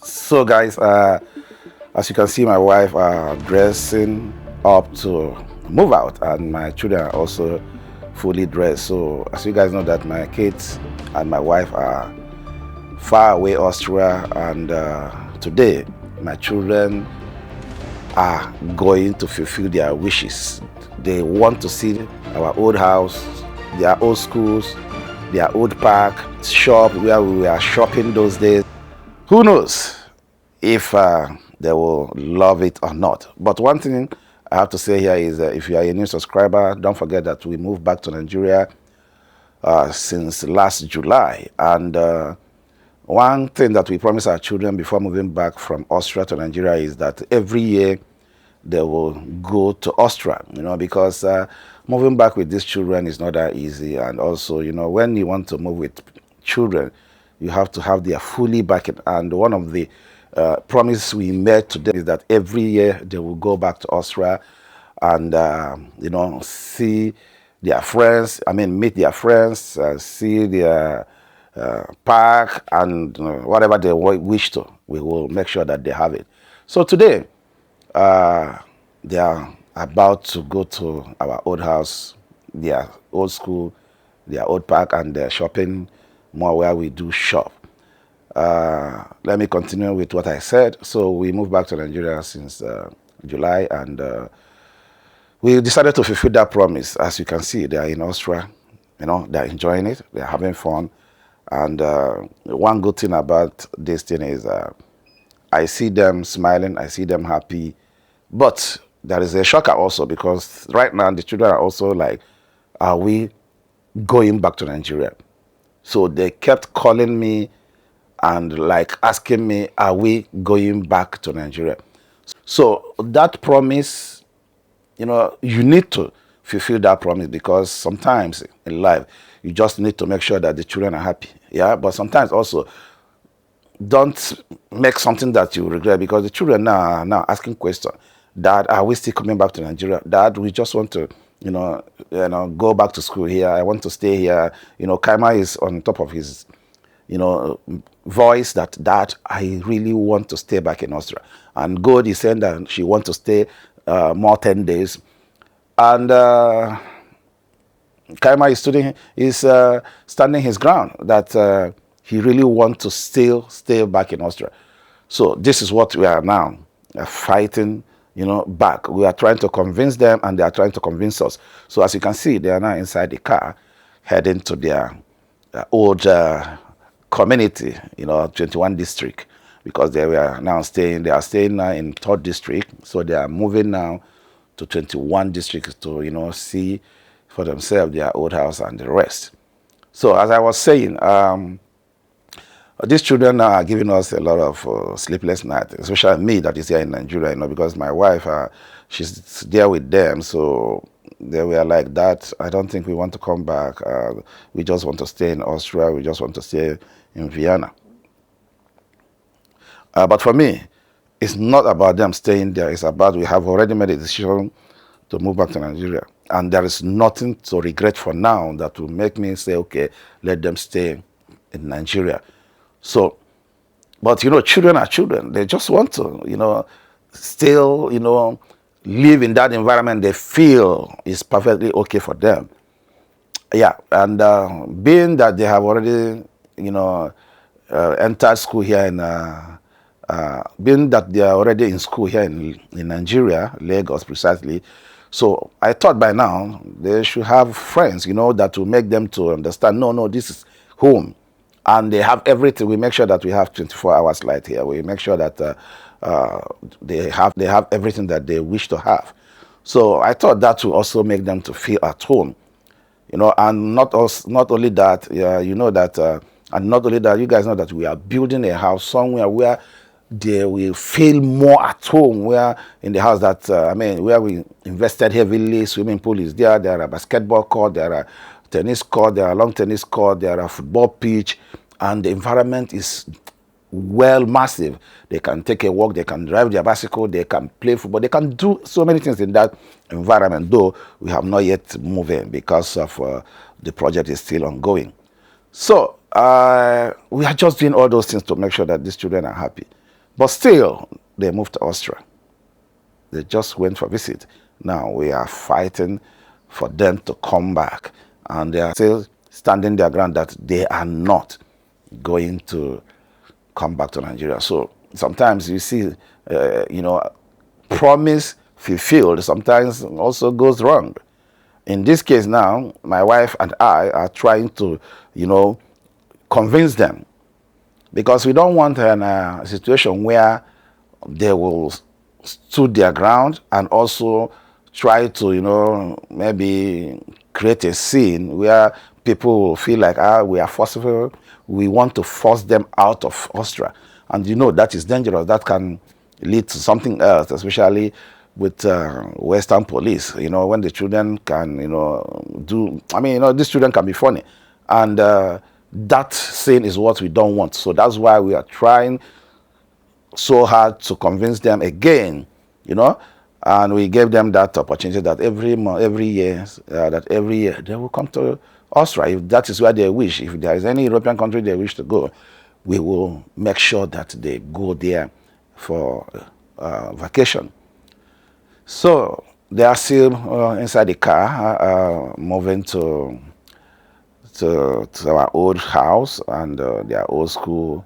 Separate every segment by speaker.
Speaker 1: So, guys, as you can see, my wife are dressing up to move out, and my children are also fully dressed. So, as you guys know, that my kids and my wife are far away Austria, and today my children are going to fulfill their wishes. They want to see our old house, their old schools, their old park, shop where we were shopping those days. Who knows if they will love it or not? But one thing I have to say here is if you are a new subscriber, don't forget that we moved back to Nigeria since last July. And one thing that we promise our children before moving back from Austria to Nigeria is that every year they will go to Austria, because moving back with these children is not that easy. And also, when you want to move with children, you have to have their fully backing. And one of the promise we made to them is that every year they will go back to Austria and, see their friends, meet their friends, see their park, and whatever they wish to, we will make sure that they have it. So today, they are about to go to our old house, their old school, their old park, and their shopping mall where we do shop. Let me continue with what I said. So we moved back to Nigeria since July, and we decided to fulfill that promise. As you can see, they are in Austria. They're enjoying it. They're having fun. And one good thing about this thing is I see them smiling. I see them happy. But there is a shocker also, because right now the children are also like, are we going back to Nigeria? So they kept calling me and like asking me, are we going back to Nigeria? So that promise, you need to fulfill that promise, because sometimes in life, you just need to make sure that the children are happy. Yeah, but sometimes also, don't make something that you regret, because the children now are now asking questions. Dad, are we still coming back to Nigeria? Dad, we just want to, go back to school here. I want to stay here. Kaima is on top of his, voice that, Dad, I really want to stay back in Austria. And God is saying that she wants to stay more 10 days. And Kaima is standing his ground that he really wants to still stay back in Austria. So this is what we are now fighting, back. We are trying to convince them, and they are trying to convince us. So as you can see, they are now inside the car, heading to their old community, 21 district, because they are staying now in 3rd district. So they are moving now to 21 districts to, see for themselves their old house and the rest. So as I was saying, these children are giving us a lot of sleepless nights, especially me that is here in Nigeria, because my wife, she's there with them. So they were like, that, I don't think we want to come back. We just want to stay in Austria. We just want to stay in Vienna. But for me, it's not about them staying there. It's about we have already made a decision to move back to Nigeria. And there is nothing to regret for now that will make me say, okay, let them stay in Nigeria. So, but children are children. They just want to, still, live in that environment they feel is perfectly okay for them. Yeah, and being that they have already, entered school here in, being that they are already in school here in Nigeria, Lagos precisely, so I thought by now they should have friends, that will make them to understand, no, this is home. And they have everything. We make sure that we have 24 hours light here. We make sure that they have everything that they wish to have. So I thought that will also make them to feel at home, and not only that, and not only that, you guys know that we are building a house somewhere where they will feel more at home, where in the house that, where we invested heavily. Swimming pool is there. There are basketball court. There are tennis court. There are long tennis court. There are football pitch. And the environment is well massive. They can take a walk. They can drive their bicycle. They can play football. They can do so many things in that environment, though we have not yet moved in because of the project is still ongoing. So we are just doing all those things to make sure that these children are happy. But still, they moved to Austria. They just went for a visit. Now we are fighting for them to come back. And they are still standing their ground that they are not going to come back to Nigeria. So sometimes you see, promise fulfilled sometimes also goes wrong. In this case now, my wife and I are trying to, convince them, because we don't want a situation where they will stood their ground and also try to, maybe create a scene where people will feel like, we are forceful, we want to force them out of Austria. And that is dangerous. That can lead to something else, especially with Western police. When the children can, these children can be funny. And that scene is what we don't want. So that's why we are trying so hard to convince them again, and we gave them that opportunity that every year they will come to Austria if that is where they wish. If there is any European country they wish to go, we will make sure that they go there for vacation. So they are still inside the car, moving to our old house and their old school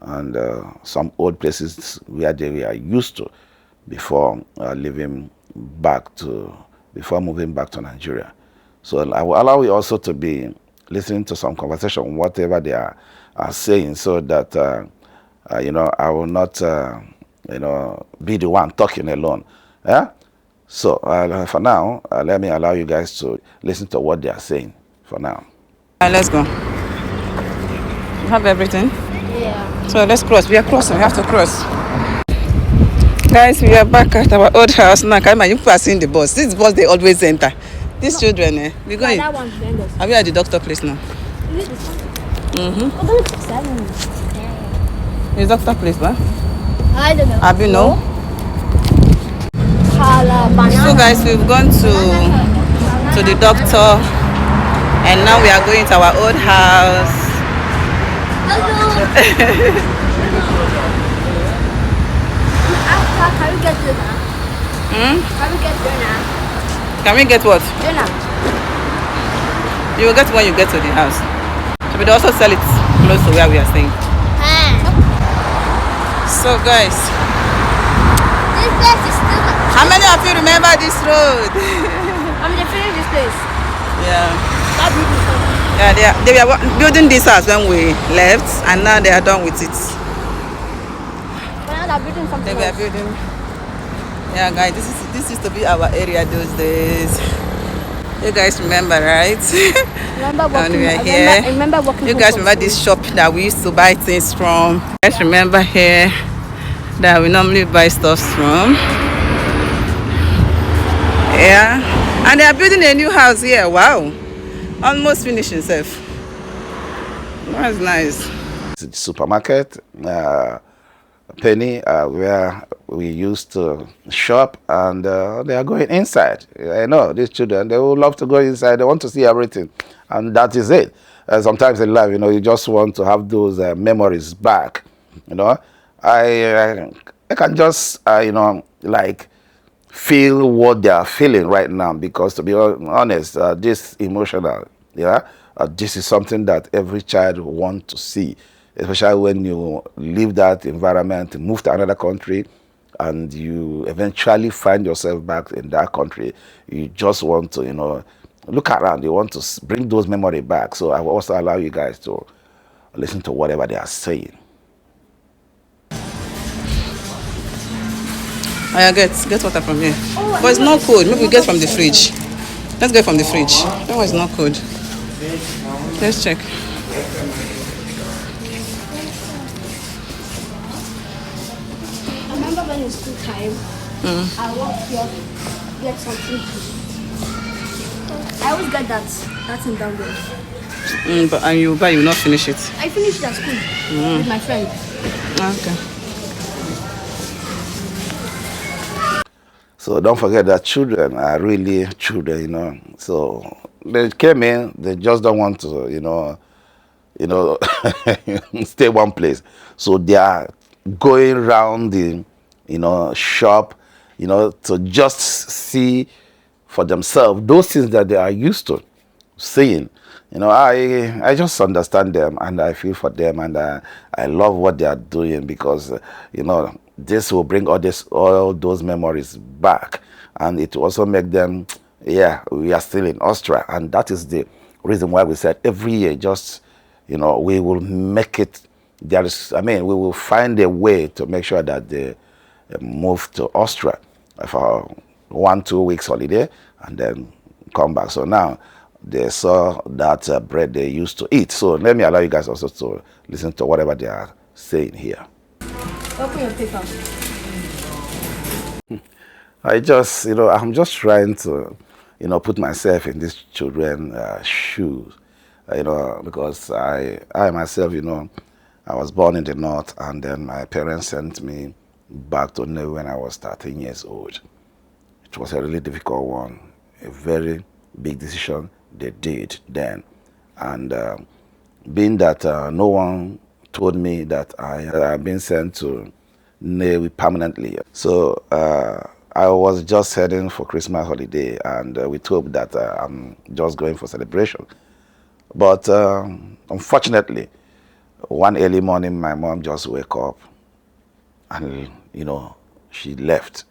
Speaker 1: and some old places where they were used to before moving back to Nigeria. So I will allow you also to be listening to some conversation, whatever they are saying, so that I will not be the one talking alone. Yeah. So for now, let me allow you guys to listen to what they are saying. For now.
Speaker 2: Let's go. You have everything?
Speaker 3: Yeah.
Speaker 2: So let's cross. We are crossing. We have to cross. Guys, we are back at our old house now. Can you people are seeing the bus? This bus they always enter. These children, we going.
Speaker 3: That one's dangerous.
Speaker 2: Are we at the doctor place now?
Speaker 3: Is it this one?
Speaker 2: Mm-hmm.
Speaker 3: We're going to 7.
Speaker 2: It's doctor place, man.
Speaker 3: I don't know.
Speaker 2: Have you know? So guys, we've gone to the doctor, and now we are going to our old house.
Speaker 3: Can we get dinner? Can we get dinner?
Speaker 2: Can we get what?
Speaker 3: Dinner.
Speaker 2: You will get when you get to the house. So we also sell it close to where we are staying. So guys,
Speaker 3: this place is still.
Speaker 2: how many of you remember this road?
Speaker 3: They finished this place.
Speaker 2: Yeah.
Speaker 3: That beautiful.
Speaker 2: Yeah, they were building this house when we left, and now they are done with it.
Speaker 3: But now they're building something
Speaker 2: They were
Speaker 3: else.
Speaker 2: building. Yeah, guys, this used to be our area those days. You guys remember, right?
Speaker 3: Remember
Speaker 2: And
Speaker 3: walking.
Speaker 2: we are
Speaker 3: I
Speaker 2: here.
Speaker 3: remember walking.
Speaker 2: You guys remember this shop that we used to buy things from? You guys remember here that we normally buy stuff from? Yeah. And they are building a new house here. Wow. Almost finished itself. That's nice.
Speaker 1: It's a supermarket, Penny, where we used to shop, and they are going inside. I know these children, they would love to go inside. They want to see everything, and that is it. Sometimes in life, you just want to have those memories back. I can just, like feel what they are feeling right now, because to be honest, this emotional, this is something that every child wants to see, especially when you leave that environment, move to another country, and you eventually find yourself back in that country. You just want to, look around. You want to bring those memories back. So I will also allow you guys to listen to whatever they are saying.
Speaker 2: Get water from here. But it's not cold. Maybe we get from the fridge. Let's get from the fridge. That one is not cold. Let's check.
Speaker 3: I remember when it's school time, I walk here, get something to eat. I always get that's in down there.
Speaker 2: But you will not finish it.
Speaker 3: I finished at school with my friend.
Speaker 2: Okay.
Speaker 1: So don't forget that children are really children, So they came in, they just don't want to, stay one place. So they are going around the, shop, to just see for themselves those things that they are used to seeing. I just understand them and I feel for them, and I love what they are doing, because this will bring all those memories back, and it will also make them, yeah, we are still in Austria, and that is the reason why we said every year, just we will make it. We will find a way to make sure that they move to Austria for 1-2 weeks holiday and then come back. So now they saw that bread they used to eat. So let me allow you guys also to listen to whatever they are saying here.
Speaker 3: Open your paper.
Speaker 1: I'm just trying to, put myself in these children's shoes, because I myself, I was born in the north, and then my parents sent me back to Norway when I was 13 years old. It was a really difficult one, a very big decision they did then. And being that no one told me that I had been sent to Norway permanently. So I was just heading for Christmas holiday, and we told that I'm just going for celebration. But unfortunately, one early morning, my mom just woke up and, she left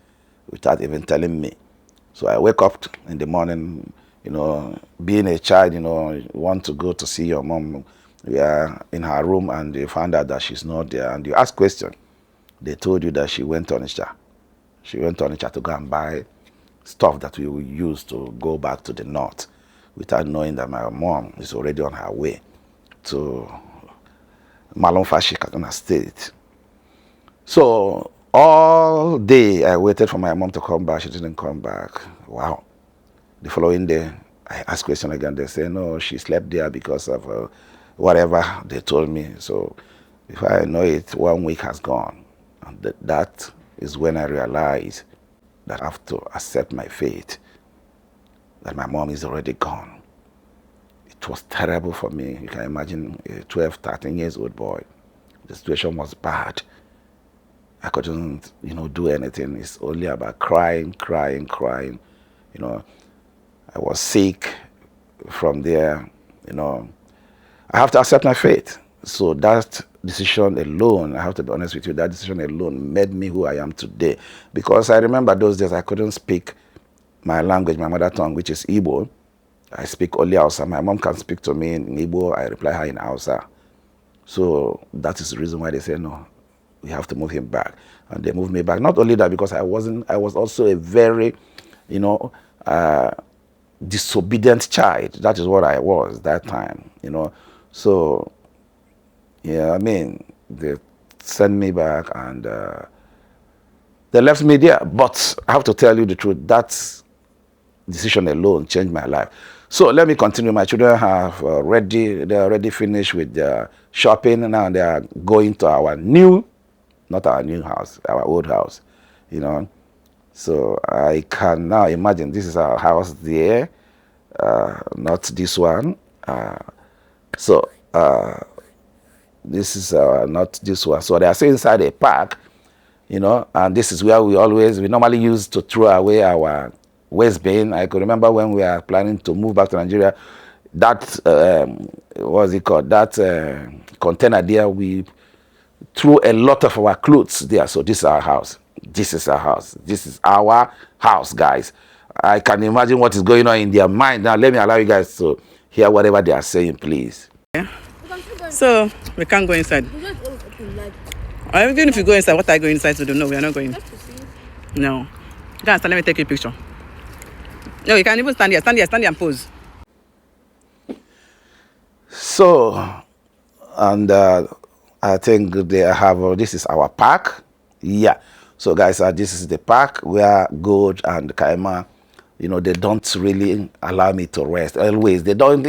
Speaker 1: without even telling me. So I wake up in the morning, being a child, you want to go to see your mom. We are in her room and you found out that she's not there. And you ask question. They told you that she went to Onitsha. She went to Onitsha to go and buy stuff that we will use to go back to the north, without knowing that my mom is already on her way to Malumfashi, Kaduna State. So all day I waited for my mom to come back. She didn't come back. Wow. The following day, I asked question again. They say, no, she slept there because of whatever they told me. So if I know it, 1 week has gone. And that is when I realized that I have to accept my fate, that my mom is already gone. It was terrible for me. You can imagine a 12, 13 years old boy. The situation was bad. I couldn't, do anything. It's only about crying. I was sick from there, I have to accept my fate. So that decision alone, I have to be honest with you, that decision alone made me who I am today. Because I remember those days I couldn't speak my language, my mother tongue, which is Igbo. I speak only Hausa. My mom can speak to me in Igbo. I reply her in Hausa. So that is the reason why they say, no, we have to move him back. And they moved me back. Not only that, because I was also a very, disobedient child. That is what I was that time, So, yeah, they sent me back and they left me there. But I have to tell you the truth, that decision alone changed my life. So let me continue. My children they're already finished with their shopping. Now they are going to our not our new house, our old house, So I can now imagine this is our house there, not this one. This is not this one. So they are still inside a park, and this is where we normally use to throw away our waste bin. I could remember when we are planning to move back to Nigeria, that, what's it called, that container there, we threw a lot of our clothes there. So this is our house. This is our house. This is our house, guys. I can imagine what is going on in their mind. Now, let me allow you guys to hear whatever they are saying, please.
Speaker 2: Yeah. So, we can't go inside. Or even if you go inside, what are you going inside to do? No, we are not going. No. Go and stand, let me take a picture. No, you can't even stand here. Stand here and pose.
Speaker 1: So, and I think they have, this is our park. Yeah. So guys, this is the park where Gold and Kaima, they don't really allow me to rest. Always, they don't,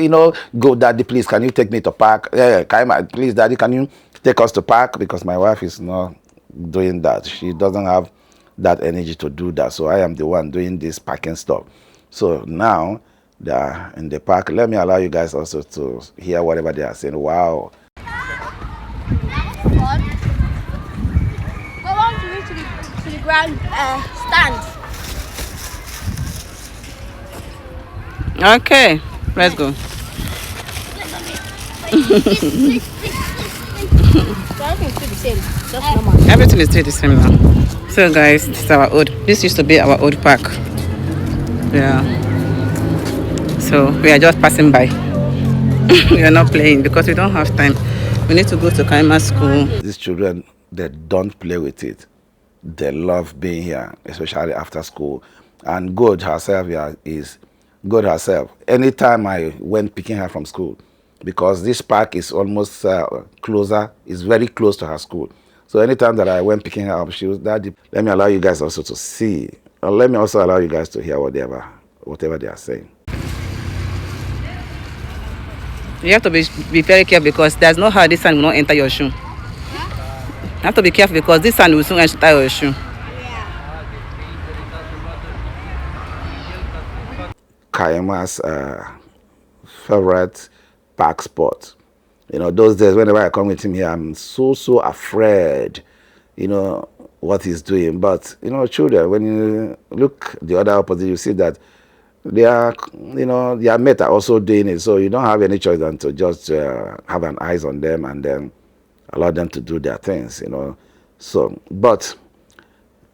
Speaker 1: go, Daddy, please, can you take me to park? Yeah, Kaima, please, Daddy, can you take us to park? Because my wife is not doing that. She doesn't have that energy to do that. So I am the one doing this parking stuff. So now they are in the park. Let me allow you guys also to hear whatever they are saying. Wow.
Speaker 3: ground stand.
Speaker 2: Okay, let's go. Everything is still the same now. So guys, this is our old. This used to be our old park. Yeah. So we are just passing by. We are not playing because we don't have time. We need to go to Kaima school.
Speaker 1: These children, they don't play with it. They love being here, especially after school. And God herself is God herself. Anytime I went picking her from school, because this park is almost closer, is very close to her school. So anytime that I went picking her up, she was, Daddy, let me allow you guys also to see. And let me also allow you guys to hear whatever they are saying.
Speaker 2: You have to be very careful because there's no how this sand will not enter your shoe. You have to be careful because this sand will soon enter your shoe.
Speaker 1: Kaima's favorite park spot. You know, those days whenever I come with him here, I'm so afraid, you know, what he's doing. But, you know, children, when you look the other opposite, you see that they are, you know, their mates are also doing it. So you don't have any choice than to just have an eyes on them and then allow them to do their things, you know. So, but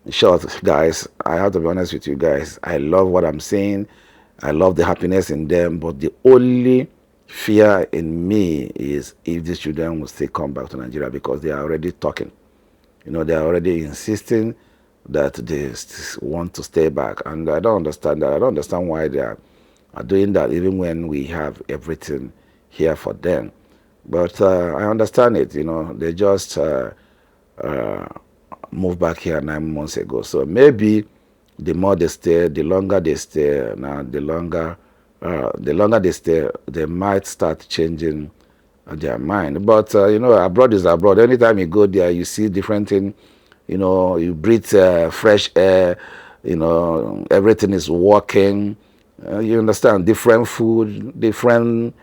Speaker 1: in short, guys, I have to be honest with you guys. I love what I'm seeing. I love the happiness in them. But the only fear in me is if these children will still come back to Nigeria because they are already talking. You know, they are already insisting that they want to stay back. And I don't understand that. I don't understand why they are doing that, even when we have everything here for them. But I understand it, you know. They just moved back here 9 months ago. So maybe the more they stay, the longer they stay. Now, the longer they stay, they might start changing their mind. But, you know, abroad is abroad. Anytime you go there, you see different things. You know, you breathe fresh air, you know, everything is working. You understand, different food, different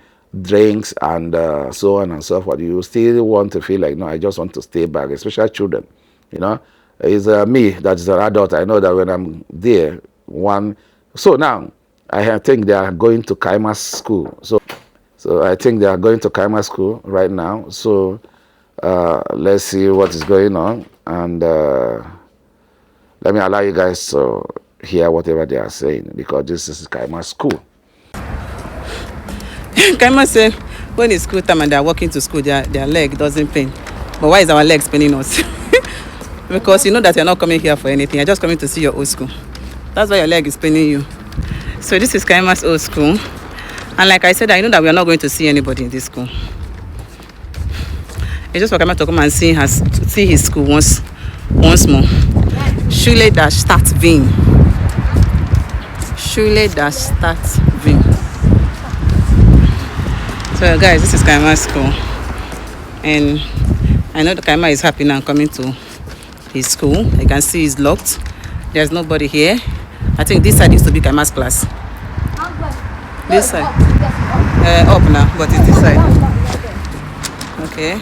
Speaker 1: drinks, and so on and so forth. You still want to feel like, no, I just want to stay back, especially children, you know. It's me that is an adult. I know that when I'm there, so now, I think they are going to Kaima school. So I think they are going to Kaima school right now. So let's see what is going on. And let me allow you guys to hear whatever they are saying because this is Kaima school.
Speaker 2: Kaima said when it's school time and they are walking to school, their leg doesn't pain. But why is our legs paining us? Because you know that you're not coming here for anything. You're just coming to see your old school. That's why your leg is paining you. So this is Kaima's old school. And like I said, I know that we are not going to see anybody in this school. It's just for Kaima to come and see his school once more. Shule dash start Vin. Shule dash start Vin. So guys, this is Kaima's school. And I know that Kaima is happy now coming to his school. You can see it's locked. There's nobody here. I think this side used to be Kaima's class. This side. Up now, but it's this side. Okay.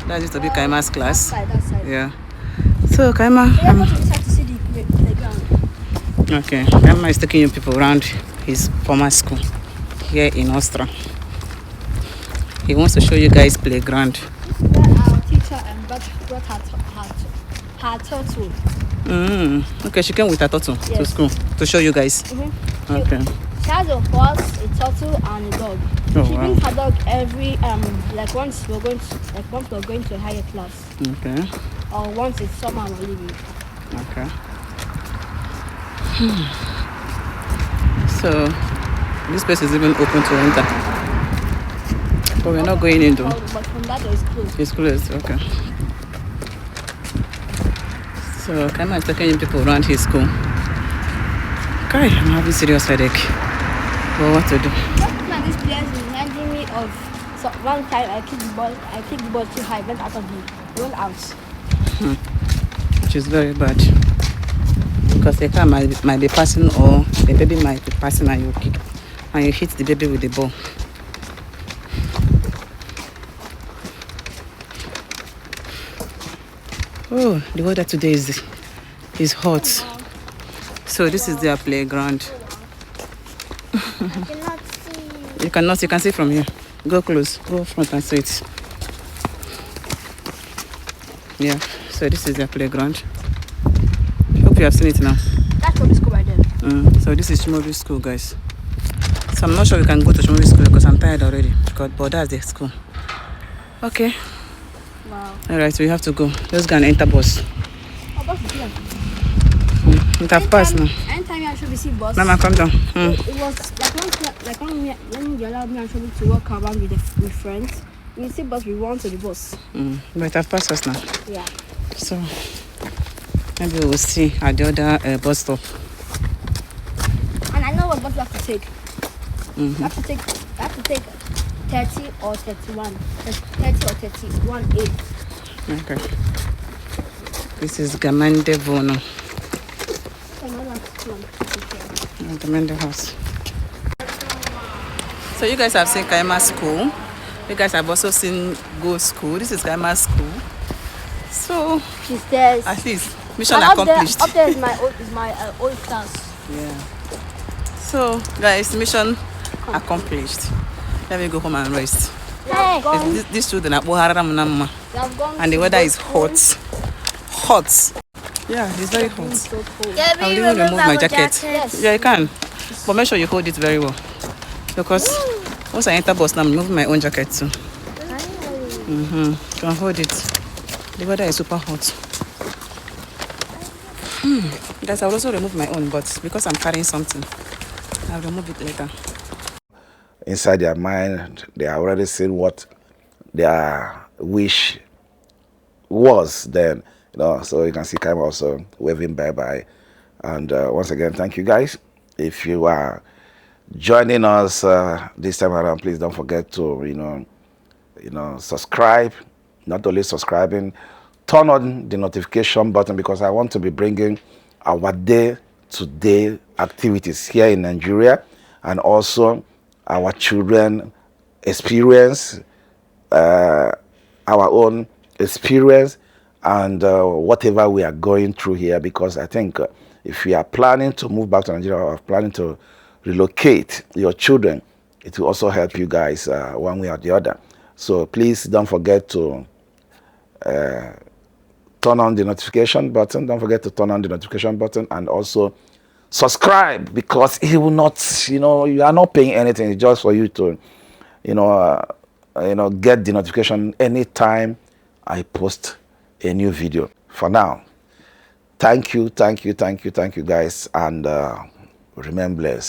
Speaker 2: That used to be Kaima's class.
Speaker 3: That side.
Speaker 2: Yeah. So Kaima. Okay. Kaima is taking you people around his former school here in Austria. He wants to show you guys playground.
Speaker 3: Our teacher brought her turtle.
Speaker 2: Okay, she came with her turtle to school to show you guys. Okay.
Speaker 3: She has a horse, a turtle, and a dog.
Speaker 2: Oh,
Speaker 3: She
Speaker 2: wow.
Speaker 3: brings her dog every once we're going to a higher class,
Speaker 2: Okay.
Speaker 3: or once it's summer we're leaving.
Speaker 2: Okay. So this place is even open to enter. But we're not going in though.
Speaker 3: But from that it's closed.
Speaker 2: It's closed, okay. So Kaima is taking you people around his school. Okay, I'm having serious headache. But what to do?
Speaker 3: Looking at this place is reminding me of one time I kicked the ball too high, went out.
Speaker 2: Which is very bad. Because the car might be passing or the baby might be passing and you kick and you hit the baby with the ball. Oh, the weather today is It's hot. So this is their playground.
Speaker 3: I cannot see.
Speaker 2: You cannot, you can see from here. Go close, go front and see it. Yeah, so this is their playground. Hope you have seen it now.
Speaker 3: That's what school right there.
Speaker 2: So this is Chimobi school, guys. So I'm not sure we can go to Chimobi school because I'm tired already. But that's the school. Okay.
Speaker 3: Wow.
Speaker 2: Alright, so we have to go. Let's go and enter bus.
Speaker 3: Oh, bus is here.
Speaker 2: It have passed now.
Speaker 3: Anytime you actually see bus.
Speaker 2: Mama, come down.
Speaker 3: It was like when you allow me actually to walk around with friends. We see bus, we run to the bus.
Speaker 2: But it have passed us now.
Speaker 3: Yeah.
Speaker 2: So maybe we'll see at the other bus stop.
Speaker 3: And I know what bus we have to take. We have to take 30 or 31. 30 or 31A.
Speaker 2: Okay. This is Gamande Vono. Gamande house. So you guys have seen Kaima school. You guys have also seen Go school. This is Kaima school. So
Speaker 3: She says.
Speaker 2: at least mission
Speaker 3: And
Speaker 2: accomplished.
Speaker 3: Up there is my old class.
Speaker 2: Yeah. So guys, mission accomplished. Let me go home and rest.
Speaker 3: Hey.
Speaker 2: These children are Boharam and the weather is hot. Hot. Yeah, it's very hot.
Speaker 3: So cold.
Speaker 2: I will even remove my jacket.
Speaker 3: Yes.
Speaker 2: Yeah, you can. But make sure you hold it very well. Because once I enter bus now, I'm removing my own jacket too. You can hold it. The weather is super hot. Guys, I will also remove my own, but because I'm carrying something, I'll remove it later.
Speaker 1: Inside their mind, they are already seeing what their wish was then. So you can see Kaima also waving bye-bye. And once again, thank you guys. If you are joining us this time around, please don't forget to, subscribe. Not only subscribing, turn on the notification button because I want to be bringing our day-to-day activities here in Nigeria and also our children experience, our own experience and whatever we are going through here, because I think if you are planning to move back to Nigeria or planning to relocate your children, it will also help you guys one way or the other. So please don't forget to turn on the notification button. Don't forget to turn on the notification button and also subscribe, because it will not, you are not paying anything. It's just for you to, get the notification anytime I post a new video. For now, thank you guys, and remain blessed.